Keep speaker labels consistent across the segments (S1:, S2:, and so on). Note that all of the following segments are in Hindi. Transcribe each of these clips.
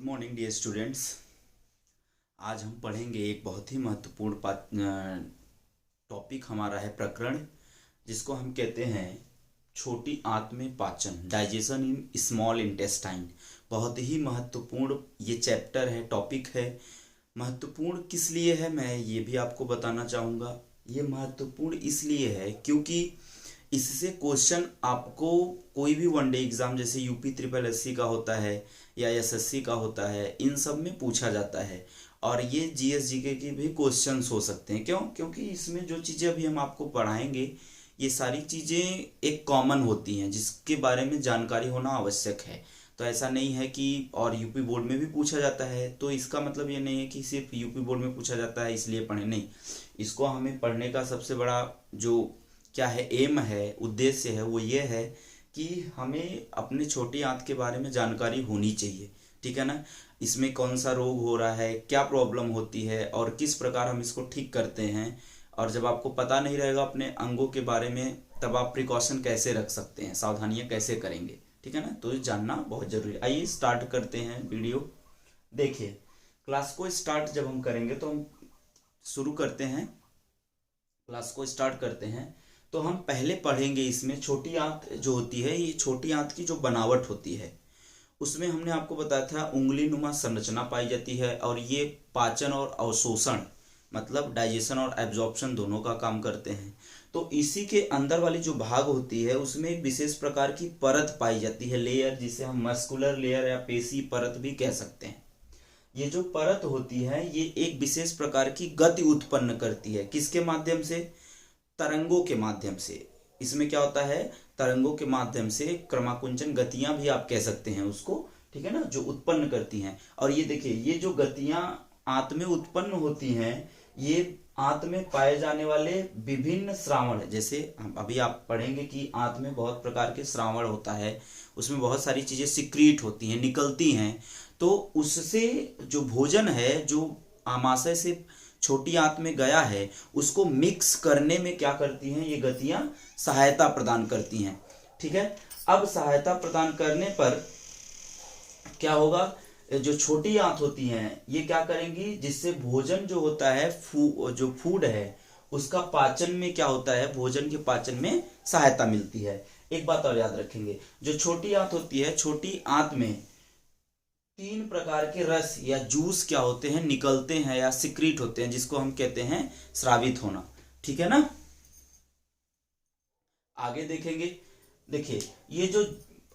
S1: Good morning dear students. आज हम पढ़ेंगे एक बहुत ही महत्वपूर्ण टॉपिक हमारा है प्रकरण, जिसको हम कहते हैं छोटी आंत में पाचन, डाइजेशन इन स्मॉल इंटेस्टाइन। बहुत ही महत्वपूर्ण ये चैप्टर है, टॉपिक है। महत्वपूर्ण किस लिए है मैं ये भी आपको बताना चाहूँगा। ये महत्वपूर्ण इसलिए है क्योंकि इससे क्वेश्चन आपको कोई भी वनडे एग्जाम जैसे यूपी ट्रिपल एससी का होता है या एसएससी का होता है, इन सब में पूछा जाता है। और ये जीएस जीके के भी क्वेश्चंस हो सकते हैं। क्यों? क्योंकि इसमें जो चीज़ें अभी हम आपको पढ़ाएंगे ये सारी चीज़ें एक कॉमन होती हैं जिसके बारे में जानकारी होना आवश्यक है। तो ऐसा नहीं है कि और यूपी बोर्ड में भी पूछा जाता है, तो इसका मतलब ये नहीं है कि सिर्फ यूपी बोर्ड में पूछा जाता है इसलिए पढ़े, नहीं। इसको हमें पढ़ने का सबसे बड़ा जो क्या है, एम है, उद्देश्य है, वो ये है कि हमें अपने छोटी आंत के बारे में जानकारी होनी चाहिए। ठीक है ना। इसमें कौन सा रोग हो रहा है, क्या प्रॉब्लम होती है और किस प्रकार हम इसको ठीक करते हैं। और जब आपको पता नहीं रहेगा अपने अंगों के बारे में, तब आप प्रिकॉशन कैसे रख सकते हैं, सावधानियां कैसे करेंगे। ठीक है ना। तो ये जानना बहुत जरूरी है। आइए स्टार्ट करते हैं वीडियो। देखिए, क्लास को स्टार्ट जब हम करेंगे तो हम शुरू करते हैं, क्लास को स्टार्ट करते हैं तो हम पहले पढ़ेंगे इसमें छोटी आंत जो होती है, ये छोटी आंत की जो बनावट होती है उसमें हमने आपको बताया था उंगली नुमा संरचना पाई जाती है। और ये पाचन और अवशोषण मतलब डाइजेशन और एब्जॉर्प्शन दोनों का काम करते हैं। तो इसी के अंदर वाली जो भाग होती है उसमें एक विशेष प्रकार की परत पाई जाती है, लेयर, जिसे हम मस्कुलर लेयर या पेशी परत भी कह सकते हैं। ये जो परत होती है ये एक विशेष प्रकार की गति उत्पन्न करती है। किसके माध्यम से? तरंगों के माध्यम से। इसमें क्या होता है, तरंगों के माध्यम से क्रमाकुंचन गतियां भी आप कह सकते हैं उसको। ठीक है ना, जो उत्पन्न करती हैं। और ये देखिए, ये जो गतियां आंत में उत्पन्न होती हैं ये आंत में पाए जाने वाले विभिन्न श्रावण, जैसे अभी आप पढ़ेंगे कि आंत में बहुत प्रकार के श्रावण होता है, उसमें बहुत सारी चीजें सिक्रीट होती हैं, निकलती हैं। तो उससे जो भोजन है जो आमाशय से छोटी आंत में गया है उसको मिक्स करने में क्या करती हैं ये गतियां, सहायता प्रदान करती हैं। ठीक है। अब सहायता प्रदान करने पर क्या होगा, जो छोटी आंत होती हैं ये क्या करेंगी, जिससे भोजन जो होता है जो फूड है उसका पाचन में क्या होता है, भोजन के पाचन में सहायता मिलती है। एक बात और याद रखेंगे, जो छोटी आंत होती है, छोटी आंत में 3 प्रकार के रस या जूस क्या होते हैं, निकलते हैं या सिक्रीट होते हैं, जिसको हम कहते हैं स्रावित होना। ठीक है ना। आगे देखेंगे। देखिए, ये जो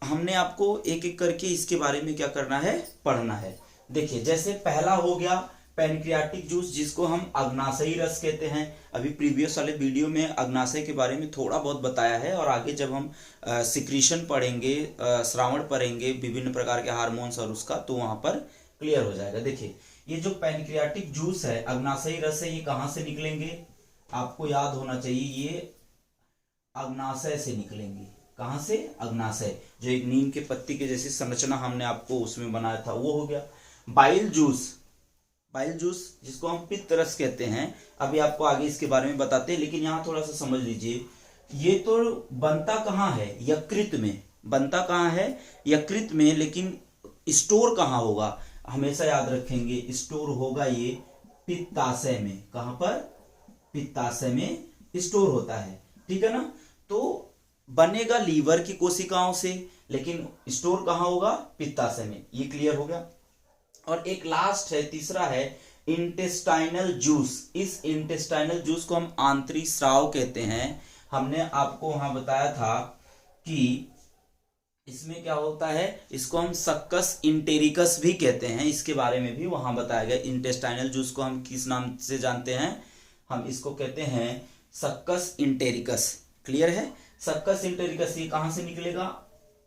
S1: हमने आपको एक एक करके इसके बारे में क्या करना है, पढ़ना है। देखिए, जैसे पहला हो गया पैनक्रियाटिक जूस, जिसको हम अग्नाशयी रस कहते हैं। अभी प्रीवियस वाले वीडियो में अग्नाशय के बारे में थोड़ा बहुत बताया है, और आगे जब हम सिक्रीशन पढ़ेंगे, श्रावण पढ़ेंगे, विभिन्न प्रकार के हार्मोन्स और उसका, तो वहां पर क्लियर हो जाएगा। देखिए, ये जो पैनक्रियाटिक जूस है, अग्नाशयी रस है, ये कहां से निकलेंगे, आपको याद होना चाहिए, ये अग्नाशय से निकलेंगे। कहां से? अग्नाशय। जो एक नीम के पत्ती के जैसी संरचना हमने आपको उसमें बनाया था वो हो गया। बाइल जूस, बाइल जूस जिसको हम पित्त रस कहते हैं, अभी आपको आगे इसके बारे में बताते हैं, लेकिन यहां थोड़ा सा समझ लीजिए। ये तो बनता कहां है, यकृत में। बनता कहां है, यकृत में, लेकिन स्टोर कहां होगा, हमेशा याद रखेंगे, स्टोर होगा ये पित्ताशय में। कहां पर? पित्ताशय में स्टोर होता है। ठीक है ना। तो बनेगा लीवर की कोशिकाओं से, लेकिन स्टोर कहां होगा, पित्ताशय में। ये क्लियर हो गया। और एक लास्ट है, तीसरा है इंटेस्टाइनल जूस। इस इंटेस्टाइनल जूस को हम आंतरिक स्राव कहते हैं। हमने आपको वहां बताया था कि इसमें क्या होता है, इसको हम सक्कस इंटेरिकस भी कहते हैं, इसके बारे में भी वहां बताया गया। इंटेस्टाइनल जूस को हम किस नाम से जानते हैं, हम इसको कहते हैं सक्कस इंटेरिकस। क्लियर है। सक्कस इंटेरिकस ये कहां से निकलेगा,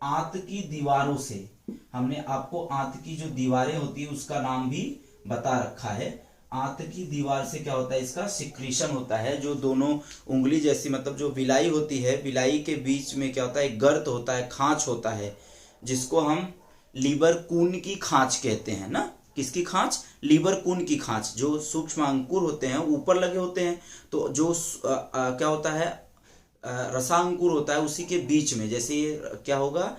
S1: आंत की दीवारों से। हमने आपको आंत की जो दीवारें होती है उसका नाम भी बता रखा है। आंत की दीवार से क्या होता है, इसका सिक्रीशन होता है। जो दोनों उंगली जैसी, मतलब जो विलाई होती है, विलाई के बीच में क्या होता है, एक गर्त होता है, खांच होता है, जिसको हम लीवर कून की खांच कहते हैं ना। किसकी खांच? लीवर कून की खांच। जो सूक्ष्म अंकुर होते हैं ऊपर लगे होते हैं, तो जो क्या होता है, रसांकुर होता है उसी के बीच में, जैसे ये क्या होगा,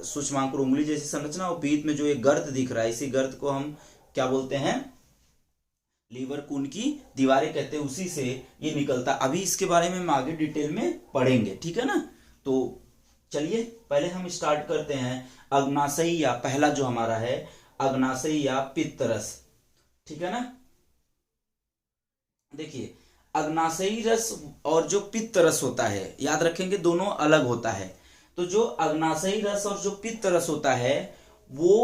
S1: सूक्ष्मांकुर उंगली जैसी संरचना और बीच में जो एक गर्त दिख रहा है, इसी गर्त को हम क्या बोलते हैं, लीवर कून की दीवारें कहते हैं, उसी से ये निकलता। अभी इसके बारे में हम आगे डिटेल में पढ़ेंगे, ठीक है ना। तो चलिए पहले हम स्टार्ट करते हैं अग्नाशयी या पहला जो हमारा है अग्नाशयी या पित्तरस, ठीक है ना। देखिए अग्नाशयी रस और जो पित्त रस होता है, याद रखेंगे दोनों अलग होता है। तो जो अग्नाशयी रस और जो पित्त रस होता है वो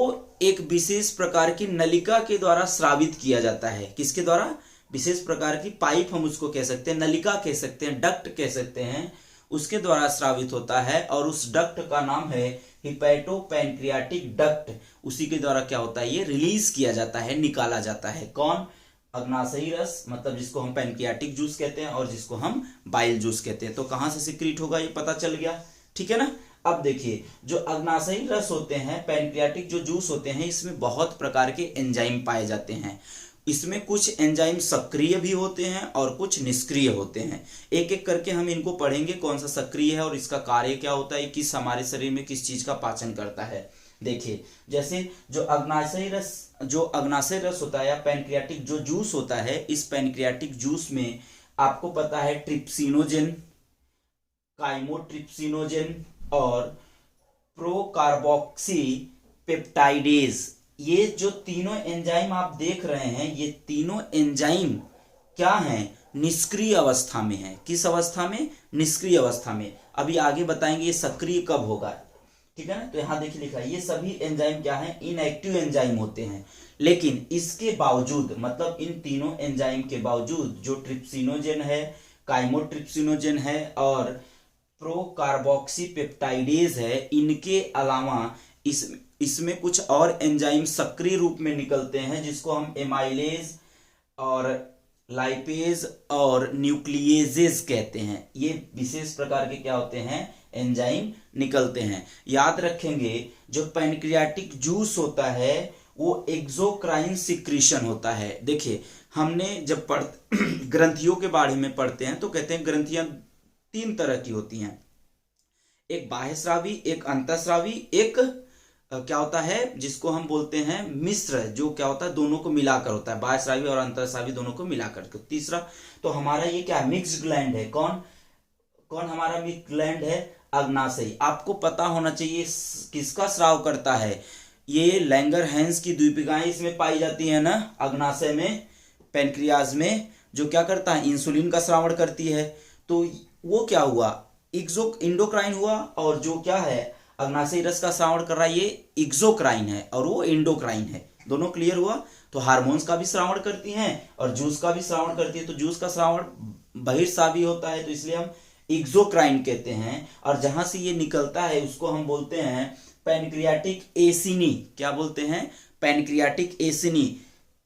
S1: एक विशेष प्रकार की नलिका के द्वारा स्रावित किया जाता है। किसके द्वारा? विशेष प्रकार की पाइप, हम उसको कह सकते हैं, नलिका कह सकते हैं, डक्ट कह सकते हैं, उसके द्वारा स्रावित होता है। और उस डक्ट का नाम है हिपैटोपैनक्रियाटिक डक्ट। उसी के द्वारा क्या होता है, ये रिलीज किया जाता है, निकाला जाता है। कौन? अग्नाशयी रस, मतलब जिसको हम पैनक्रियाटिक जूस कहते हैं और जिसको हम बाइल जूस कहते हैं। तो कहां से सिक्रीट होगा ये पता चल गया, ठीक है ना। अब देखिए जो अग्नाशयी रस होते हैं, पैनक्रियाटिक जो जूस होते हैं, इसमें बहुत प्रकार के एंजाइम पाए जाते हैं। इसमें कुछ एंजाइम सक्रिय भी होते हैं और कुछ निष्क्रिय होते हैं। एक एक करके हम इनको पढ़ेंगे, कौन सा सक्रिय है और इसका कार्य क्या होता है, किस हमारे शरीर में किस चीज का पाचन करता है। देखिए जैसे जो अग्नाशयी रस होता है या पैनक्रियाटिक जो जूस होता है, इस पैनक्रियाटिक जूस में आपको पता है ट्रिप्सिनोजेन, काइमोट्रिप्सिनोजेन और प्रोकार्बोक्सी पेप्टाइडेज, ये जो तीनों एंजाइम आप देख रहे हैं, ये तीनों एंजाइम क्या हैं, निष्क्रिय अवस्था में है। किस अवस्था में? निष्क्रिय अवस्था में। अभी आगे बताएंगे ये सक्रिय कब होगा, ठीक है ना। तो यहां देखिए लिखा है ये सभी एंजाइम क्या है, इनएक्टिव एंजाइम होते हैं। लेकिन इसके बावजूद, मतलब इन तीनों एंजाइम के बावजूद, जो ट्रिप्सिनोजेन है, काइमोट्रिप्सिनोजेन है और प्रोकार्बोक्सी पेप्टाइडेज है, इनके अलावा इसमें कुछ और एंजाइम सक्रिय रूप में निकलते हैं, जिसको हम एमाइलेज और लाइपेज और न्यूक्लिएजेज कहते हैं। ये विशेष प्रकार के क्या होते हैं, एंजाइम निकलते हैं। याद रखेंगे जो पैनक्रियाटिक जूस होता है वो एक्सोक्राइन सिक्रीशन होता है। देखिए हमने जब ग्रंथियों के बारे में पढ़ते हैं तो कहते हैं ग्रंथियां 3 तरह की होती हैं, एक बाह्यस्रावी, एक अंतःस्रावी, एक क्या होता है जिसको हम बोलते हैं मिश्र, जो क्या होता है दोनों को मिलाकर होता है, बाह्यस्रावी और अंतःस्रावी दोनों को मिलाकर। तीसरा तो हमारा ये क्या है, मिक्स्ड ग्लैंड है। कौन कौन हमारा मिक्स्ड ग्लैंड है? अग्नाशयी। आपको पता होना चाहिए किसका स्राव करता है, ये लैंगरहैंस की द्वीपिकाएं इसमें पाई जाती है ना, अग्नाशय में, पैनक्रियाज में, जो क्या करता है, इंसुलिन का श्रावण करती है। तो वो क्या हुआ, इंडोक्राइन हुआ, और जो क्या है अग्नाशयी रस का श्रावण कर रहा है ये एक्सोक्राइन है और वो एंडोक्राइन है। दोनों क्लियर हुआ। तो हार्मोन्स का भी श्रावण करती हैं और जूस का भी श्रावण करती है। तो जूस का श्रावण बहिर्स्रावी होता है, तो इसलिए हम एक्सोक्राइन कहते हैं। और जहां से ये निकलता है उसको हम बोलते हैं पैनक्रियाटिक एसिनी। क्या बोलते हैं? पैनक्रियाटिक एसिनी।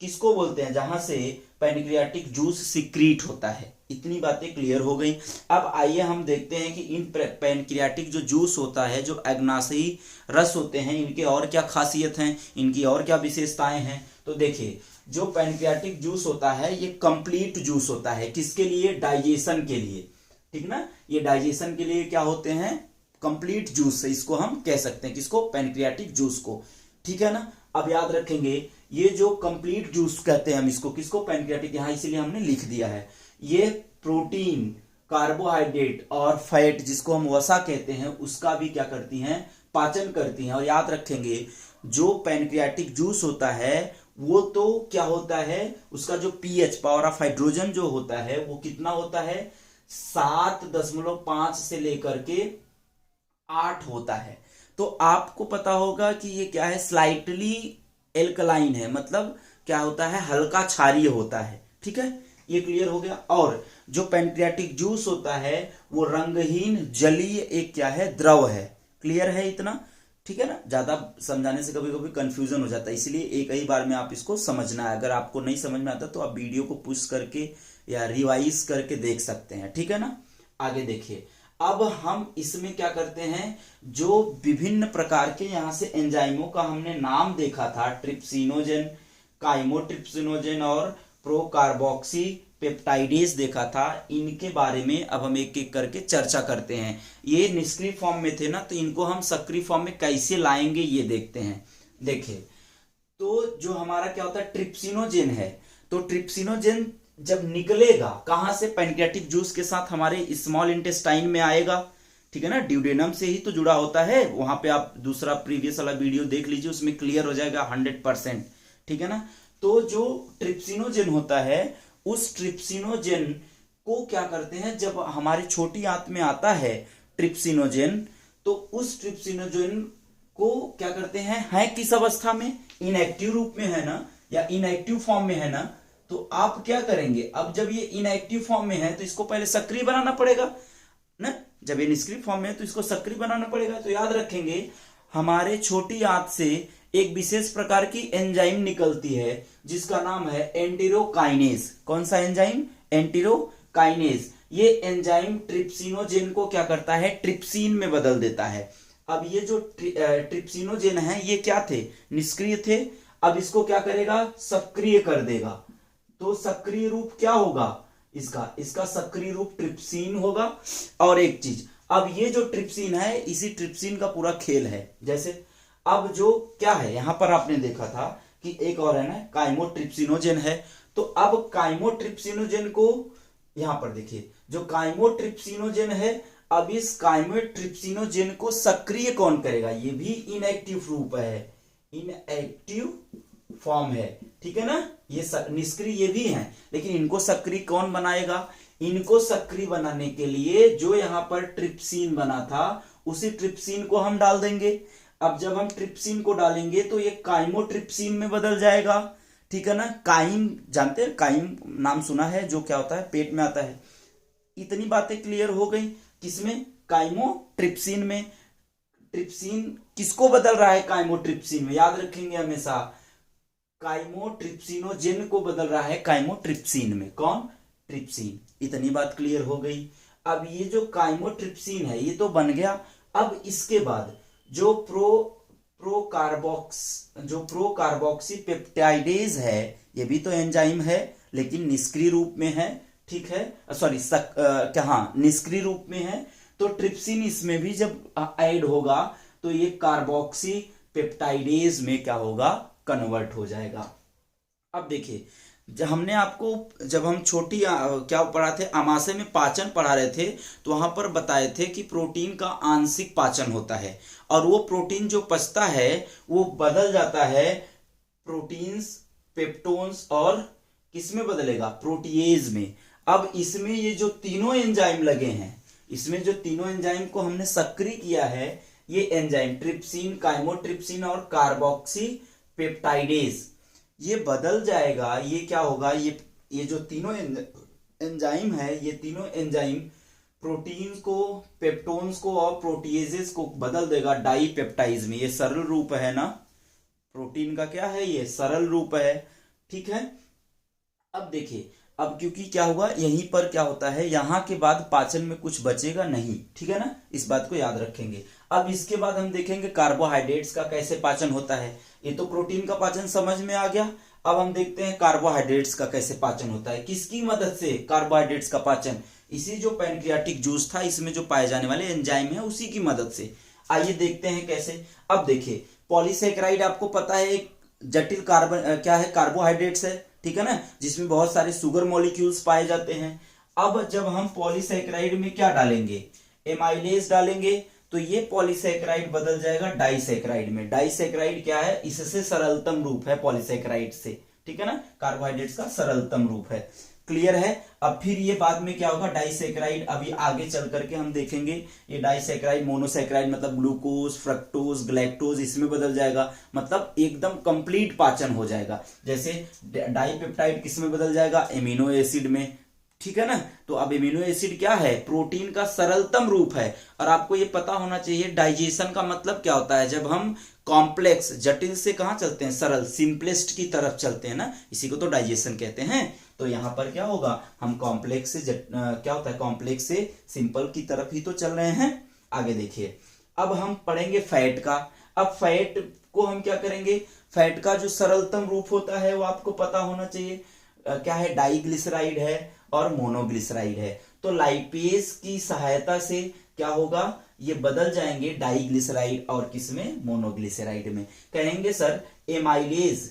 S1: किसको बोलते हैं? जहां से पैनक्रियाटिक जूस सिक्रीट होता है। इतनी बातें क्लियर हो गई। अब आइए हम देखते हैं कि इन पैनक्रियाटिक जो जूस होता है, जो अग्नाशयी रस होते हैं, इनके और क्या खासियत हैं, इनकी और क्या विशेषताएं हैं। तो देखिए जो पैनक्रियाटिक जूस होता है ये कंप्लीट जूस होता है। किसके लिए? डाइजेशन के लिए, ठीक ना। ये डाइजेशन के लिए क्या होते हैं, कंप्लीट जूस है, इसको हम कह सकते हैं। किसको? पैनक्रियाटिक जूस को, ठीक है ना। अब याद रखेंगे ये जो कंप्लीट जूस कहते हैं हम इसको, किसको? पैनक्रियाटिक। यहां इसीलिए हमने लिख दिया है। ये प्रोटीन, कार्बोहाइड्रेट और फैट, जिसको हम वसा कहते हैं, उसका भी क्या करती हैं, पाचन करती हैं। और याद रखेंगे जो पैनक्रियाटिक जूस होता है वो तो क्या होता है, उसका जो पीएच, पावर ऑफ हाइड्रोजन जो होता है वो कितना होता है, 7.5 से लेकर के 8 होता है। तो आपको पता होगा कि ये क्या है, स्लाइटली एल्कलाइन है, मतलब क्या होता है, हल्का क्षारीय होता है, ठीक है। ये क्लियर हो गया। और जो पैनक्रियाटिक जूस होता है वो रंगहीन जलीय एक क्या है, द्रव है। क्लियर है इतना, ठीक है ना। ज्यादा समझाने से कभी कभी कंफ्यूजन हो जाता है, इसलिए एक ही बार में आप इसको समझना है। अगर आपको नहीं समझ में आता तो आप वीडियो को पुश करके या रिवाइज करके देख सकते हैं, ठीक है ना। आगे देखिए, अब हम इसमें क्या करते हैं, जो विभिन्न प्रकार के यहां से एंजाइमों का हमने नाम देखा था, ट्रिप्सिनोजेन, काइमोट्रिप्सिनोजेन और प्रोकार्बोक्सी पेप्टाइडेज देखा था, इनके बारे में अब हम एक एक करके चर्चा करते हैं। ये निष्क्रिय फॉर्म में थे ना, तो इनको हम सक्रिय फॉर्म में कैसे लाएंगे ये देखते हैं। देखिए, तो जो हमारा क्या होता है, ट्रिप्सिनोजेन है, तो ट्रिप्सिनोजेन जब निकलेगा कहां से, पैनक्रियाटिक जूस के साथ हमारे स्मॉल इंटेस्टाइन में आएगा, ठीक है ना, ड्यूडेनम से ही तो जुड़ा होता है। वहां पे आप दूसरा प्रीवियस वाला वीडियो देख लीजिए, उसमें क्लियर हो जाएगा 100%, ठीक है ना। तो जो ट्रिप्सिनोजेन होता है, उस ट्रिप्सिनोजेन को क्या करते हैं, जब हमारी छोटी आंत में आता है ट्रिप्सिनोजेन, तो उस ट्रिप्सिनोजेन को क्या करते हैं, है किस अवस्था में, इनएक्टिव रूप में है ना, या इनएक्टिव फॉर्म में है ना, तो आप क्या करेंगे, अब जब ये इनएक्टिव फॉर्म में है तो इसको पहले सक्रिय बनाना पड़ेगा ना, जब ये निष्क्रिय फॉर्म में है तो इसको सक्रिय बनाना पड़ेगा। तो याद रखेंगे, हमारे छोटी आंत से एक विशेष प्रकार की एंजाइम निकलती है जिसका नाम है एंटेरोकाइनेज। कौन सा एंजाइम, एंटेरोकाइनेज। ये एंजाइम ट्रिप्सिनोजेन को क्या करता है, ट्रिप्सिन में बदल देता है। अब ये जो ट्रिप्सिनोजेन है, ये क्या थे, निष्क्रिय थे, अब इसको क्या करेगा, सक्रिय कर देगा। तो सक्रिय रूप क्या होगा इसका सक्रिय रूप ट्रिप्सिन होगा। और एक चीज, अब ये जो ट्रिप्सिन है, इसी ट्रिप्सिन का पूरा खेल है। जैसे अब जो क्या है, यहां पर आपने देखा था कि एक और है ना, काइमोट्रिप्सिनोजेन है, तो अब काइमोट्रिप्सिनोजेन को यहां पर देखिए, जो काइमोट्रिप्सिनोजेन है, अब इस काइमोट्रिप्सिनोजेन को सक्रिय कौन करेगा, ये भी इनएक्टिव रूप है, इनएक्टिव फॉर्म है, ठीक है ना। ये निष्क्रिय ये भी हैं, लेकिन इनको सक्रिय कौन बनाएगा, इनको सक्रिय बनाने के लिए जो यहां पर ट्रिप्सिन बना था, उसी ट्रिप्सिन को हम डाल देंगे। अब जब हम ट्रिप्सिन को डालेंगे तो ये काइमोट्रिप्सिन में बदल जाएगा, ठीक है ना। काइम जानते हैं, काइम नाम सुना है, जो क्या होता है, पेट में आता है। इतनी बातें क्लियर हो गई, किसमें, काइमोट्रिप्सिन में। ट्रिप्सिन किसको बदल रहा है, काइमोट्रिप्सिन में, याद रखेंगे हमेशा, काइमोट्रिप्सिनोजेन को बदल रहा है काइमोट्रिप्सिन में। कौन, ट्रिप्सिन। इतनी बात क्लियर हो गई। अब ये जो काइमोट्रिप्सिन है ये तो बन गया। अब इसके बाद जो प्रोकार्बोक्सी पेप्टाइडेज है, ये भी तो एंजाइम है, लेकिन निष्क्रिय रूप में है, ठीक है, सॉरी क्या, हाँ, निष्क्रिय रूप में है। तो ट्रिप्सिन इसमें भी जब ऐड होगा तो ये कार्बोक्सी पेप्टाइडेज में क्या होगा, कन्वर्ट हो जाएगा। अब देखिए, जब हम छोटी क्या पढ़ा थे, आमाशय में पाचन पढ़ा रहे थे, तो वहां पर बताए थे कि प्रोटीन का आंशिक पाचन होता है, और वो प्रोटीन जो पचता है वो बदल जाता है प्रोटीन्स, पेप्टोन्स और किसमें बदलेगा, प्रोटीएज में। अब इसमें ये जो तीनों एंजाइम लगे हैं, इसमें जो तीनों एंजाइम को हमने सक्रिय किया है, ये एंजाइम ट्रिप्सिन, काइमोट्रिप्सिन और कार्बोक्सी पेप्टाइडेज, ये बदल जाएगा। ये क्या होगा, ये जो तीनों एंजाइम है, ये तीनों एंजाइम प्रोटीन को, पेप्टोन्स को और प्रोटीएजेस को बदल देगा डाइपेप्टाइज में। ये सरल रूप है ना, प्रोटीन का क्या है, ये सरल रूप है, ठीक है। अब देखिए, अब क्योंकि क्या हुआ, यहीं पर क्या होता है, यहां के बाद पाचन में कुछ बचेगा नहीं, ठीक है ना, इस बात को याद रखेंगे। अब इसके बाद हम देखेंगे कार्बोहाइड्रेट्स का कैसे पाचन होता है। ये तो प्रोटीन का पाचन समझ में आ गया। अब हम देखते हैं कार्बोहाइड्रेट्स का कैसे पाचन होता है। किसकी मदद से कार्बोहाइड्रेट्स का पाचन, इसी जो पैनक्रियाटिक जूस था, इसमें जो पाए जाने वाले एंजाइम है, उसी की मदद से। आइए देखते हैं कैसे। अब देखिए, पॉलीसेकेराइड आपको पता है एक जटिल क्या है, कार्बोहाइड्रेट्स है, ठीक है ना, जिसमें बहुत सारे शुगर मॉलिक्यूल्स पाए जाते हैं। अब जब हम पॉलीसेकेराइड में क्या डालेंगे, एमाइलेज डालेंगे, तो ये पॉलीसेकेराइड बदल जाएगा डाइसेकेराइड में। डाइसेकेराइड क्या है, इससे सरलतम रूप है पॉलीसेकेराइड से, ठीक है ना, कार्बोहाइड्रेट्स का सरलतम रूप है। क्लियर है। अब फिर ये बाद में क्या होगा, डाइसेकेराइड, अभी आगे चल करके हम देखेंगे, ये डाइसेकेराइड मोनोसेकेराइड मतलब ग्लूकोज, फ्रक्टोज, ग्लैक्टोज, इसमें बदल जाएगा, मतलब एकदम कंप्लीट पाचन हो जाएगा। जैसे डाइपेप्टाइड किसमें बदल जाएगा, एमिनो एसिड में, ठीक है ना। तो अब एमिनो एसिड क्या है, प्रोटीन का सरलतम रूप है। और आपको ये पता होना चाहिए डाइजेशन का मतलब क्या होता है, जब हम कॉम्प्लेक्स, जटिल से कहां चलते हैं, सरल, सिंपलेस्ट की तरफ चलते हैं ना, इसी को तो डाइजेशन कहते हैं। तो यहां पर क्या होगा, हम कॉम्प्लेक्स से क्या होता है, कॉम्प्लेक्स से सिंपल की तरफ ही तो चल रहे हैं। आगे देखिए, अब हम पढ़ेंगे फैट का। अब फैट को हम क्या करेंगे, फैट का जो सरलतम रूप होता है वो आपको पता होना चाहिए। क्या है, डाइग्लिसराइड है और मोनोग्लिसराइड है। तो लाइपेज की सहायता से क्या होगा, ये बदल जाएंगे डाइग्लिसराइड और किसमें, मोनोग्लिसराइड में। कहेंगे सर एमाइलेज,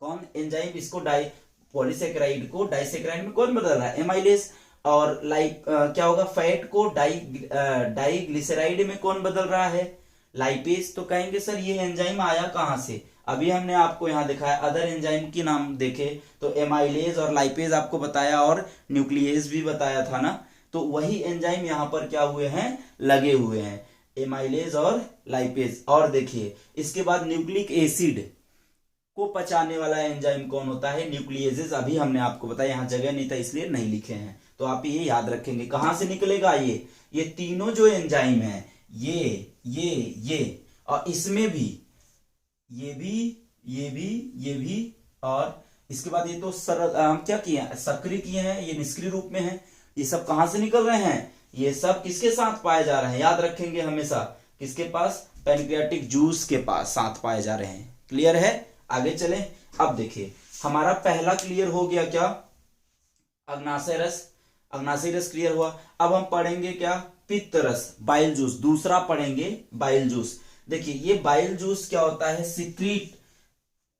S1: कौन एंजाइम इसको पॉलीसेकेराइड को डाइसेकेराइड में कौन बदल रहा है, एमाइलेज। और क्या होगा, फैट को डाइग्लिसराइड में कौन बदल रहा है, लाइपेज। तो कहेंगे सर ये एंजाइम आया कहां से, अभी हमने आपको यहां दिखाया अदर एंजाइम की नाम देखे तो एमाइलेज और लाइपेज आपको बताया और न्यूक्लियेज भी बताया था ना। तो वही एंजाइम यहां पर क्या हुए हैं, लगे हुए हैं, एमाइलेज और लाइपेज। और देखिए इसके बाद न्यूक्लिक एसिड को पचाने वाला एंजाइम कौन होता है, न्यूक्लियेजेस। अभी हमने आपको बताया, यहाँ जगह नहीं था इसलिए नहीं लिखे हैं, तो आप ये याद रखेंगे। कहां से निकलेगा ये तीनों जो एंजाइम है, ये और इसमें भी ये भी और इसके बाद ये तो हम क्या किए हैं, सक्रिय किए हैं, ये निष्क्रिय रूप में है। ये सब कहां से निकल रहे हैं, ये सब किसके साथ पाए जा रहे हैं, याद रखेंगे हमेशा, किसके पास, पैनक्रियाटिक जूस के पास साथ पाए जा रहे हैं। क्लियर है, आगे चले। अब देखिए हमारा पहला क्लियर हो गया क्या, अग्नाशय रस, अग्नाशय रस क्लियर हुआ। अब हम पढ़ेंगे क्या, पित्त रस, बाइल जूस। दूसरा पढ़ेंगे बाइल जूस। देखिए ये बाइल जूस क्या होता है, सिक्रीट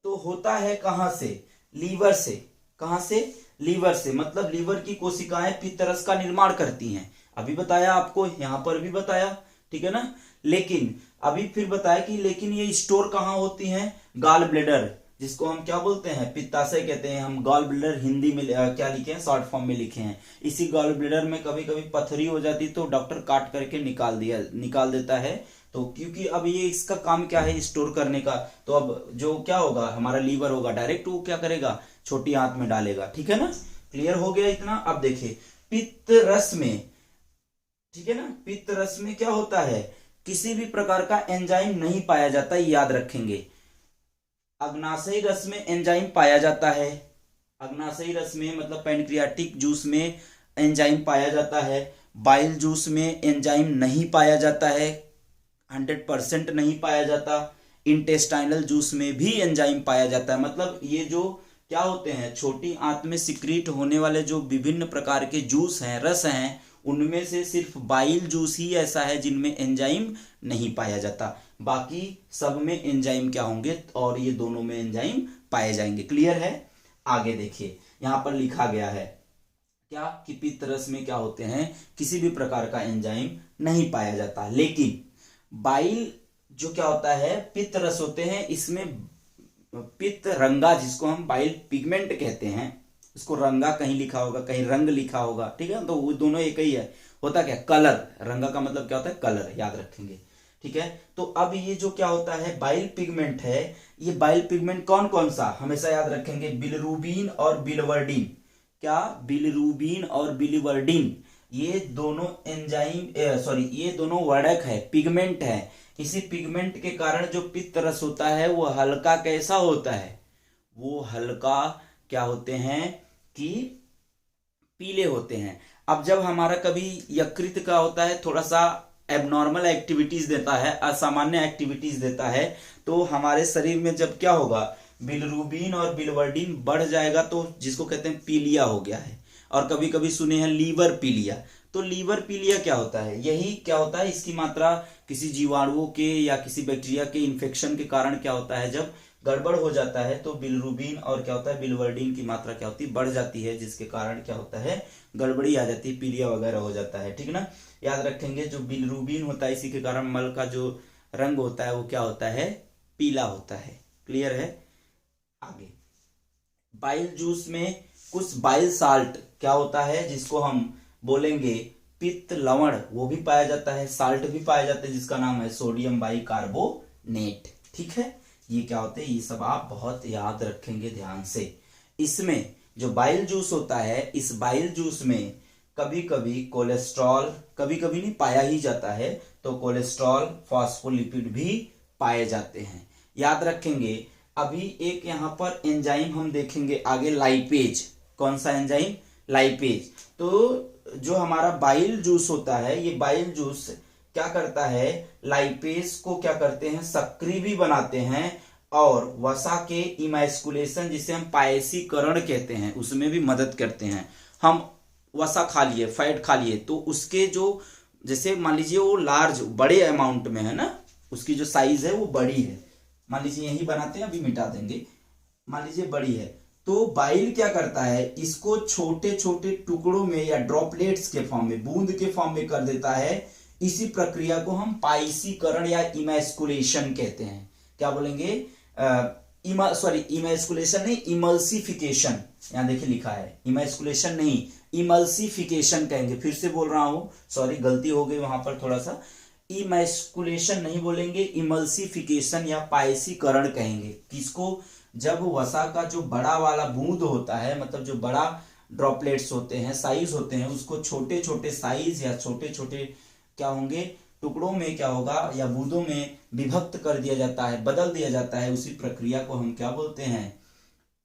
S1: तो होता है कहां से, लीवर से। कहां से, लीवर से, मतलब लीवर की कोशिकाएं पित्त रस का निर्माण करती हैं। अभी बताया आपको, यहां पर भी बताया, ठीक है ना। लेकिन अभी फिर बताया कि लेकिन ये स्टोर कहां होती हैं, गॉल ब्लैडर, जिसको हम क्या बोलते हैं, पित्ताशय कहते हैं। हम गॉल ब्लैडर हिंदी में क्या लिखे हैं, शॉर्ट फॉर्म में लिखे हैं। इसी गॉल ब्लैडर में कभी कभी पथरी हो जाती तो डॉक्टर काट करके निकाल देता है। तो क्योंकि अब ये इसका काम क्या है, स्टोर करने का। तो अब जो क्या होगा, हमारा लीवर होगा, डायरेक्ट वो क्या करेगा, छोटी आंत में डालेगा। ठीक है ना, क्लियर हो गया इतना। अब देखिए पित्त रस में, ठीक है ना, पित्त रस में क्या होता है, किसी भी प्रकार का एंजाइम नहीं पाया जाता, याद रखेंगे। अग्नाशयी रस में एंजाइम पाया जाता है, अग्नाशयी रस में मतलब पैनक्रियाटिक जूस में एंजाइम पाया जाता है। बाइल जूस में एंजाइम नहीं पाया जाता है, 100% नहीं पाया जाता। इंटेस्टाइनल जूस में भी एंजाइम पाया जाता है। मतलब ये जो क्या होते हैं, छोटी आंत में सिक्रीट होने वाले जो विभिन्न प्रकार के जूस हैं, रस हैं, उनमें से सिर्फ बाइल जूस ही ऐसा है जिनमें एंजाइम नहीं पाया जाता। बाकी सब में एंजाइम क्या होंगे, और ये दोनों में एंजाइम पाए जाएंगे। क्लियर है, आगे देखिए यहां पर लिखा गया है क्या, कि पित्त रस में क्या होते हैं, किसी भी प्रकार का एंजाइम नहीं पाया जाता। लेकिन बाइल जो क्या होता है, पित्त रस होते हैं, इसमें पित्त रंगा, जिसको हम बाइल पिगमेंट कहते हैं, इसको रंगा कहीं लिखा होगा, कहीं रंग लिखा होगा, ठीक है। तो वो दोनों एक ही है। होता क्या, कलर, रंगा का मतलब क्या होता है, कलर, याद रखेंगे। ठीक है, तो अब ये जो क्या होता है, बाइल पिगमेंट है, ये बाइल पिगमेंट कौन कौन सा, हमेशा याद रखेंगे, बिलिरुबिन और बिलिवर्डिन। क्या, बिलिरुबिन और बिलिवर्डिन, ये दोनों ये दोनों वर्णक है, पिगमेंट है। इसी पिगमेंट के कारण जो पित्त रस होता है वो हल्का कैसा होता है, वो हल्का क्या होते हैं कि पीले होते हैं। अब जब हमारा कभी यकृत का होता है, थोड़ा सा एबनॉर्मल एक्टिविटीज देता है, असामान्य एक्टिविटीज देता है, तो हमारे शरीर में जब क्या होगा, बिलिरुबिन और बिलिवर्डिन बढ़ जाएगा, तो जिसको कहते हैं पीलिया हो गया है। और कभी कभी सुने हैं लीवर पीलिया। तो लीवर पीलिया क्या होता है, यही क्या होता है, इसकी मात्रा किसी जीवाणुओं के या किसी बैक्टीरिया के इन्फेक्शन के कारण क्या होता है, जब गड़बड़ हो जाता है तो बिलिरुबिन और क्या होता है, बिलिवर्डिन की मात्रा क्या होती है, बढ़ जाती है, जिसके कारण क्या होता है, गड़बड़ी आ जाती है, पीलिया वगैरह हो जाता है। ठीक ना, याद रखेंगे। जो बिलिरुबिन होता है, इसी के कारण मल का जो रंग होता है वो क्या होता है, पीला होता है। क्लियर है, आगे बाइल जूस में कुछ बाइल साल्ट क्या होता है, जिसको हम बोलेंगे पित्त लवण, वो भी पाया जाता है, साल्ट भी पाया जाता है, जिसका नाम है सोडियम बाइकार्बोनेट। ठीक है, ये क्या होते हैं, ये सब आप बहुत याद रखेंगे ध्यान से। इसमें जो बाइल जूस होता है, इस बाइल जूस में कभी कभी कोलेस्ट्रॉल, कभी कभी नहीं पाया ही जाता है, तो कोलेस्ट्रॉल, फॉस्फोलिपिड भी पाए जाते हैं, याद रखेंगे। अभी एक यहां पर एंजाइम हम देखेंगे आगे, लाइपेज। कौन सा एंजाइम, लाइपेज। तो जो हमारा बाइल जूस होता है, ये बाइल जूस क्या करता है, लाइपेज को क्या करते हैं, सक्रिय भी बनाते हैं और वसा के इमैस्कुलेशन जिसे हम पायसीकरण कहते हैं उसमें भी मदद करते हैं। हम वसा खा लिए, फैट खा लिए, तो उसके जो जैसे मान लीजिए वो लार्ज बड़े अमाउंट में है ना, उसकी जो साइज है वो बड़ी है, मान लीजिए यही बनाते हैं, अभी मिटा देंगे, मान लीजिए बड़ी है, तो बाइल क्या करता है, इसको छोटे छोटे टुकड़ों में या ड्रॉपलेट्स के फॉर्म में, बूंद के फॉर्म में कर देता है। इसी प्रक्रिया को हम पाइसीकरण या इमैस्कुलेशन कहते हैं। क्या बोलेंगे, इमैस्कुलेशन नहीं, इमल्सिफिकेशन, यहां देखिए लिखा है, इमैस्कुलेशन नहीं इमल्सिफिकेशन कहेंगे। फिर से बोल रहा हूं, सॉरी गलती हो गई वहां पर थोड़ा सा, इमैस्कुलेशन नहीं बोलेंगे, इमल्सिफिकेशन या पायसीकरण कहेंगे। किसको, जब वसा का जो बड़ा वाला बूंद होता है, मतलब जो बड़ा ड्रॉपलेट्स होते हैं, साइज होते हैं, उसको छोटे छोटे साइज या छोटे छोटे क्या होंगे, टुकड़ों में क्या होगा, या बूंदों में विभक्त कर दिया जाता है, बदल दिया जाता है। उसी प्रक्रिया को हम क्या बोलते हैं,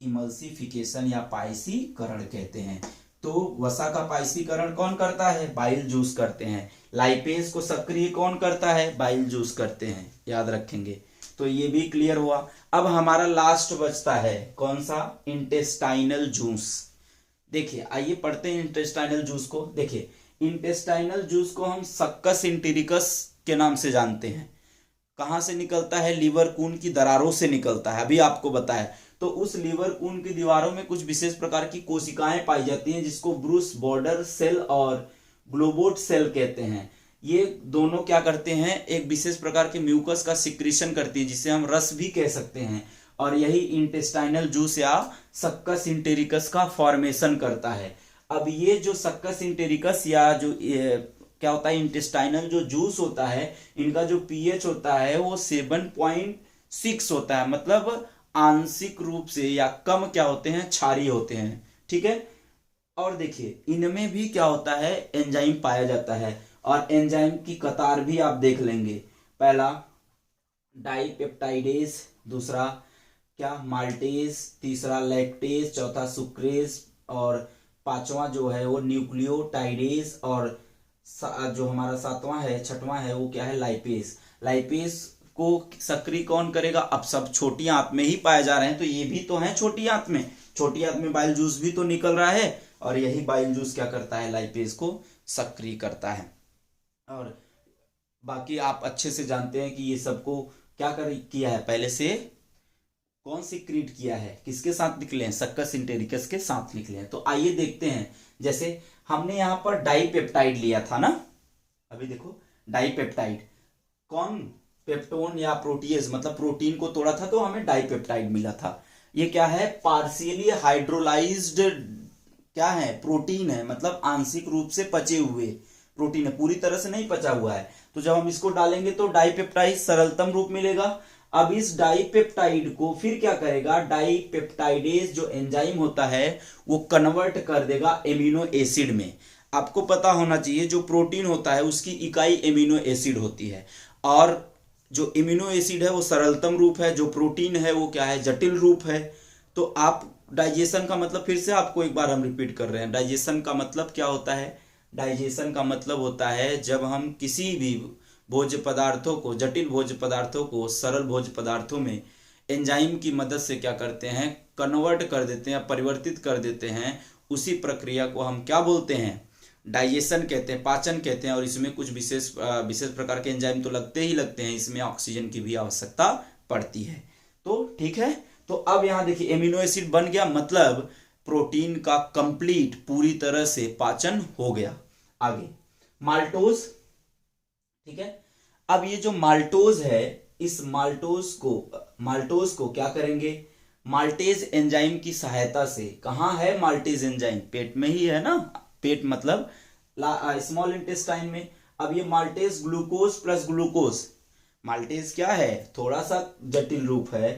S1: इमल्सिफिकेशन या पायसीकरण कहते हैं। तो वसा का पायसीकरण कौन करता है, बाइल जूस करते हैं। लाइपेज को सक्रिय कौन करता है, बाइल जूस करते हैं, याद रखेंगे। तो ये भी क्लियर हुआ। अब हमारा लास्ट बचता है कौन सा, इंटेस्टाइनल जूस। देखिए आइए पढ़ते हैं इंटेस्टाइनल जूस को। देखिए इंटेस्टाइनल जूस को हम सक्कस इंटेरिकस के नाम से जानते हैं। कहां से निकलता है, लीवर कून की दरारों से निकलता है, अभी आपको बताया। तो उस लीवर कून की दीवारों में कुछ विशेष प्रकार की कोशिकाएं पाई जाती हैं, जिसको ब्रूस बॉर्डर सेल और ग्लोबोट सेल कहते हैं। ये दोनों क्या करते हैं, एक विशेष प्रकार के म्यूकस का सिक्रीशन करती है, जिसे हम रस भी कह सकते हैं, और यही इंटेस्टाइनल जूस या सक्कस इंटेरिकस का फॉर्मेशन करता है। अब ये जो सक्कस इंटेरिकस या जो क्या होता है, इंटेस्टाइनल जो जूस होता है, इनका जो पीएच होता है वो 7.6 होता है, मतलब आंशिक रूप से या कम क्या होते हैं, क्षारीय होते हैं। ठीक है, और देखिए इनमें भी क्या होता है, एंजाइम पाया जाता है, और एंजाइम की कतार भी आप देख लेंगे। पहला डाइपेप्टाइडेज, दूसरा क्या माल्टेज, तीसरा लैक्टेज, चौथा सुक्रेज, और पांचवा जो है वो न्यूक्लियोटाइडेज, और जो हमारा सातवां है, छठवां है, वो क्या है, लाइपेज। लाइपेज को सक्रिय कौन करेगा, अब सब छोटी आंत में ही पाए जा रहे हैं, तो ये भी तो है छोटी आंत में, छोटी आंत में बाइल जूस भी तो निकल रहा है, और यही बाइल जूस क्या करता है, लाइपेज को सक्रिय करता है। और बाकी आप अच्छे से जानते हैं कि ये सबको क्या किया है, पहले से कौन सिक्रीट किया है, किसके साथ निकले हैं, सक्कस इंटेरिकस के साथ निकले हैं। तो आइए देखते हैं, जैसे हमने यहां पर डाइपेप्टाइड लिया था ना, अभी देखो डाइपेप्टाइड, कौन, पेप्टोन या प्रोटीएज, मतलब प्रोटीन को तोड़ा था तो हमें डाइपेप्टाइड मिला था। ये क्या है, पार्शियली हाइड्रोलाइज्ड क्या है, प्रोटीन है, मतलब आंशिक रूप से पचे हुए प्रोटीन है, पूरी तरह से नहीं पचा हुआ है। तो जब हम इसको डालेंगे तो डाइपेप्टाइड सरलतम रूप मिलेगा। अब इस डाइपेप्टाइड को फिर क्या करेगा, डाइपेप्टाइडेज जो एंजाइम होता है वो कन्वर्ट कर देगा एमिनो एसिड में। आपको पता होना चाहिए जो प्रोटीन होता है उसकी इकाई एमिनो एसिड होती है, और जो एमिनो एसिड है वो सरलतम रूप है, जो प्रोटीन है वो क्या है, जटिल रूप है। तो आप डाइजेशन का मतलब, फिर से आपको एक बार हम रिपीट कर रहे हैं, डाइजेशन का मतलब क्या होता है, डाइजेशन का मतलब होता है जब हम किसी भी भोज्य पदार्थों को, जटिल भोज्य पदार्थों को सरल भोज्य पदार्थों में एंजाइम की मदद से क्या करते हैं, कन्वर्ट कर देते हैं, परिवर्तित कर देते हैं। उसी प्रक्रिया को हम क्या बोलते हैं, डाइजेशन कहते हैं, पाचन कहते हैं। और इसमें कुछ विशेष प्रकार के एंजाइम तो लगते ही लगते हैं, इसमें ऑक्सीजन की भी आवश्यकता पड़ती है। तो ठीक है, तो अब यहां देखिए एमिनो एसिड बन गया, मतलब प्रोटीन का कंप्लीट पूरी तरह से पाचन हो गया। आगे माल्टोज, ठीक है। अब ये जो माल्टोज है, इस माल्टोज को क्या करेंगे, माल्टेज एंजाइम की सहायता से, कहां है माल्टेज एंजाइम, पेट में ही है ना, पेट मतलब स्मॉल इंटेस्टाइन में। अब ये maltase glucose plus glucose, maltase क्या है, थोड़ा सा जटिल रूप है,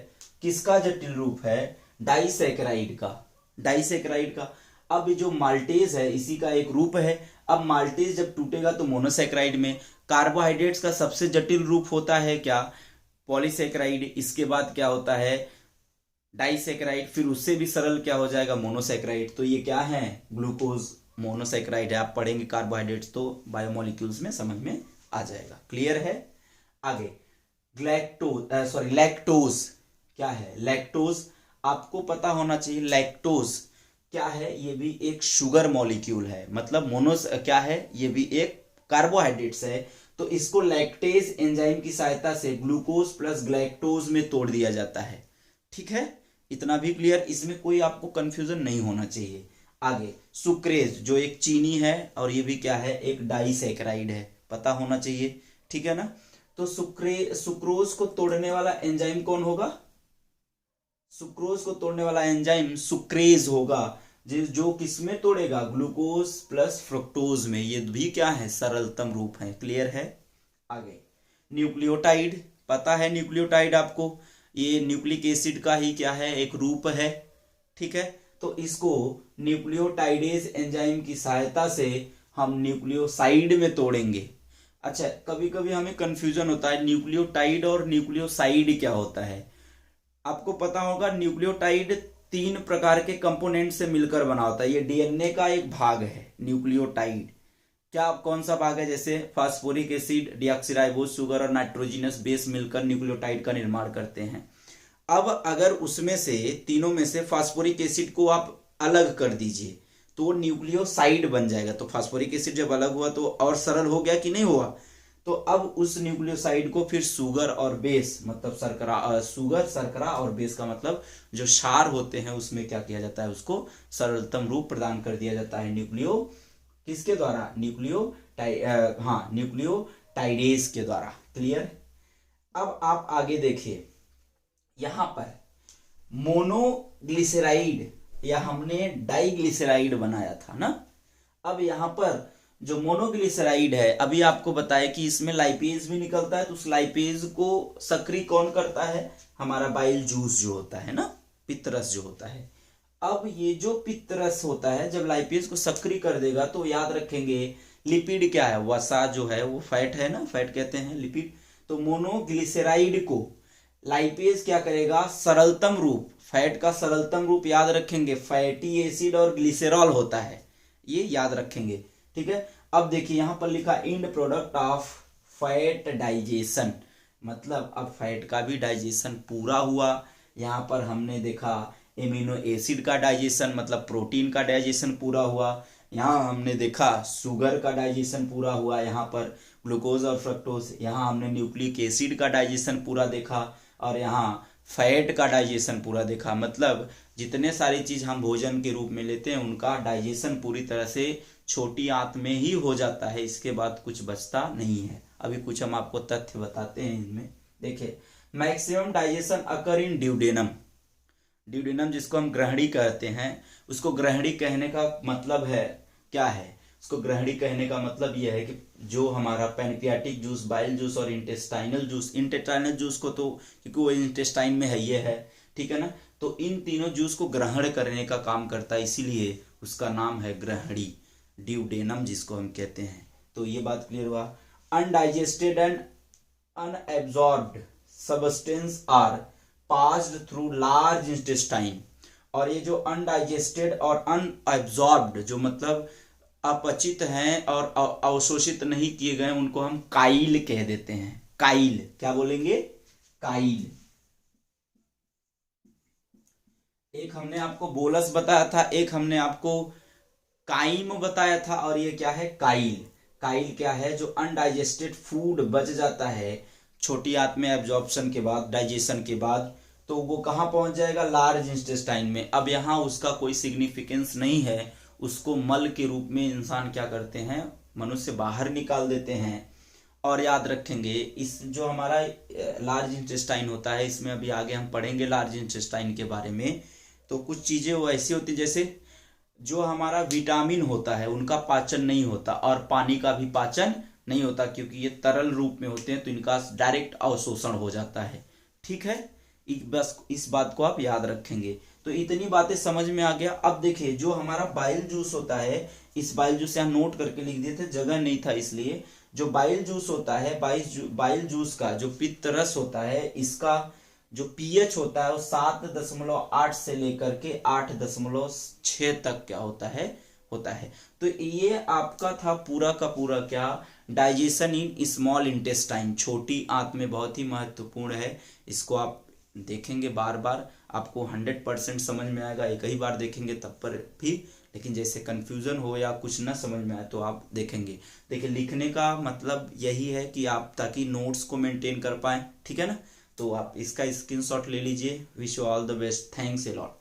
S1: किसका जटिल रूप है, डाइसैकेराइड का, डाइसैकेराइड का। अब जो माल्टेज है इसी का एक रूप है। अब माल्टेज जब टूटेगा तो मोनोसैकेराइड में। कार्बोहाइड्रेट्स का सबसे जटिल रूप होता है क्या, पॉलीसैकेराइड। इसके बाद क्या होता है, डाइसैकेराइड, फिर उससे भी सरल क्या हो जाएगा, मोनोसैकेराइड। तो ये क्या है, ग्लूकोज मोनोसैकेराइड है। आप पढ़ेंगे कार्बोहाइड्रेट्स तो बायोमोलिक्यूल्स में समझ में आ जाएगा। क्लियर है। आगे लैक्टोज, क्या है, लैक्टोज। आपको पता होना चाहिए लैक्टोज क्या है, ये भी एक शुगर मॉलिक्यूल है, मतलब मोनोस क्या है, ये भी एक कार्बोहाइड्रेट्स है। तो इसको लैक्टेज एंजाइम की सहायता से ग्लूकोज प्लस ग्लैक्टोज में तोड़ दिया जाता है। ठीक है, इतना भी क्लियर, इसमें कोई आपको कंफ्यूजन नहीं होना चाहिए। आगे सुक्रेज जो एक चीनी है और ये भी क्या है, एक डाइसैकेराइड है, पता होना चाहिए। ठीक है ना। तो सुक्रोज को तोड़ने वाला एंजाइम कौन होगा, सुक्रोज को तोड़ने वाला एंजाइम सुक्रेज होगा, जो किसमें तोड़ेगा, ग्लूकोज प्लस फ्रुक्टोज में। ये भी क्या है, सरलतम रूप है। क्लियर है। आगे न्यूक्लियोटाइड, पता है न्यूक्लियोटाइड आपको, ये न्यूक्लिक एसिड का ही क्या है, एक रूप है। ठीक है, तो इसको न्यूक्लियोटाइडेज एंजाइम की सहायता से हम न्यूक्लियोसाइड में तोड़ेंगे। अच्छा, कभी कभी हमें कंफ्यूजन होता है न्यूक्लियोटाइड और न्यूक्लियोसाइड क्या होता है। आपको पता होगा न्यूक्लियोटाइड 3 प्रकार के कंपोनेंट से मिलकर बना होता है, ये डीएनए का एक भाग है न्यूक्लियोटाइड। क्या कौन सा भाग है, जैसे फास्फोरिक एसिड, डीऑक्सीराइबोज शुगर और नाइट्रोजिनस बेस मिलकर न्यूक्लियोटाइड का निर्माण करते हैं। अब अगर उसमें से तीनों में से फास्फोरिक एसिड को आप अलग कर दीजिए तो न्यूक्लियोसाइड बन जाएगा। तो फास्फोरिक एसिड जब अलग हुआ तो और सरल हो गया कि नहीं हुआ। तो अब उस न्यूक्लियोसाइड को फिर शुगर और बेस, मतलब शर्करा, शुगर शर्करा और बेस का मतलब जो क्षार होते हैं उसमें क्या किया जाता है, उसको सरलतम रूप प्रदान कर दिया जाता है न्यूक्लियो किसके द्वारा, न्यूक्लियोटाइडेज के द्वारा। क्लियर। अब आप आगे देखिए, यहां पर मोनोग्लिसराइड या हमने डाइग्लिसराइड बनाया था ना। अब यहां पर जो मोनोग्लिसराइड है, अभी आपको बताया कि इसमें लाइपेज भी निकलता है, तो उस लाइपेज को सक्रिय कौन करता है, हमारा बाइल जूस जो होता है ना, पित्तरस जो होता है। अब ये जो पित्तरस होता है जब लाइपेज को सक्रिय कर देगा तो याद रखेंगे लिपिड क्या है, वसा जो है वो फैट है ना, फैट कहते हैं लिपिड। तो मोनोग्लिसराइड को लाइपेज क्या करेगा, सरलतम रूप, फैट का सरलतम रूप याद रखेंगे, फैटी एसिड और ग्लिसरॉल होता है, ये याद रखेंगे। ठीक है। अब देखिए यहां पर लिखा and product of fat digestion, मतलब अब फैट का भी डाइजेशन पूरा हुआ। यहां पर हमने देखा एमिनो एसिड का डाइजेशन, मतलब प्रोटीन का डाइजेशन पूरा हुआ। यहाँ हमने देखा शुगर का डाइजेशन पूरा हुआ, यहाँ पर ग्लूकोज और फ्रक्टोज। यहाँ हमने न्यूक्लिक एसिड का डाइजेशन पूरा देखा और यहाँ फैट का डाइजेशन पूरा देखा। मतलब जितने सारी चीज हम भोजन के रूप में लेते हैं उनका डाइजेशन पूरी तरह से छोटी आंत में ही हो जाता है, इसके बाद कुछ बचता नहीं है। अभी कुछ हम आपको तथ्य बताते हैं इनमें। देखिए मैक्सिमम डाइजेशन अकर इन ड्यूडेनम, ड्यूडेनम जिसको हम ग्रहणी कहते हैं, उसको ग्रहणी कहने का मतलब है क्या है, उसको ग्रहणी कहने का मतलब यह है कि जो हमारा पैनक्रियाटिक जूस, बाइल जूस और इंटेस्टाइनल जूस, इंटेस्टाइनल जूस को तो क्योंकि वो इंटेस्टाइन में है ये है, ठीक है ना, तो इन तीनों जूस को ग्रहण करने का काम करता है, इसीलिए उसका नाम है ग्रहणी, ड्यूडेनम जिसको हम कहते हैं। तो ये बात क्लियर हुआ। Undigested and unabsorbed substance are passed through large intestine, और ये जो अनडाइजेस्टेड और अनएब्जॉर्ब्ड जो मतलब अपचित हैं और अवशोषित नहीं किए गए उनको हम काइल कह देते हैं। काइल क्या बोलेंगे, काइल। एक हमने आपको बोलस बताया था, एक हमने आपको काइम बताया था, और ये क्या है, काइल। काइल क्या है, जो अनडाइजेस्टेड फूड बच जाता है छोटी आंत में एब्जॉर्प्शन के बाद, डाइजेशन के बाद, तो वो कहाँ पहुंच जाएगा, लार्ज इंटेस्टाइन में। अब यहाँ उसका कोई सिग्निफिकेंस नहीं है, उसको मल के रूप में इंसान क्या करते हैं, मनुष्य बाहर निकाल देते हैं। और याद रखेंगे इस जो हमारा लार्ज इंटेस्टाइन होता है, इसमें अभी आगे हम पढ़ेंगे लार्ज इंटेस्टाइन के बारे में। तो कुछ चीजें वो ऐसी होती जैसे जो हमारा विटामिन होता है उनका पाचन नहीं होता, और पानी का भी पाचन नहीं होता, क्योंकि ये तरल रूप में होते हैं तो इनका डायरेक्ट अवशोषण हो जाता है। ठीक है, बस इस बात को आप याद रखेंगे। तो इतनी बातें समझ में आ गया। अब देखिए जो हमारा बाइल जूस होता है, इस बाइल जूस यहाँ नोट करके लिख दिए थे, जगह नहीं था इसलिए। जो बाइल जूस होता है, बाइल जूस का जो पित्त रस होता है, इसका जो पीएच होता है वो 7.8 से लेकर के 8.6 तक क्या होता है। तो ये आपका था पूरा का पूरा क्या, डाइजेशन इन स्मॉल इंटेस्टाइन, छोटी आंत में, बहुत ही महत्वपूर्ण है, इसको आप देखेंगे बार बार, आपको 100% समझ में आएगा। एक ही बार देखेंगे तब पर भी, लेकिन जैसे कन्फ्यूज़न हो या कुछ ना समझ में आए तो आप देखेंगे। देखिए, लिखने का मतलब यही है कि आप ताकि नोट्स को मेंटेन कर पाएँ, ठीक है ना। तो आप इसका स्क्रीनशॉट ले लीजिए। Wish you all the best, thanks a lot.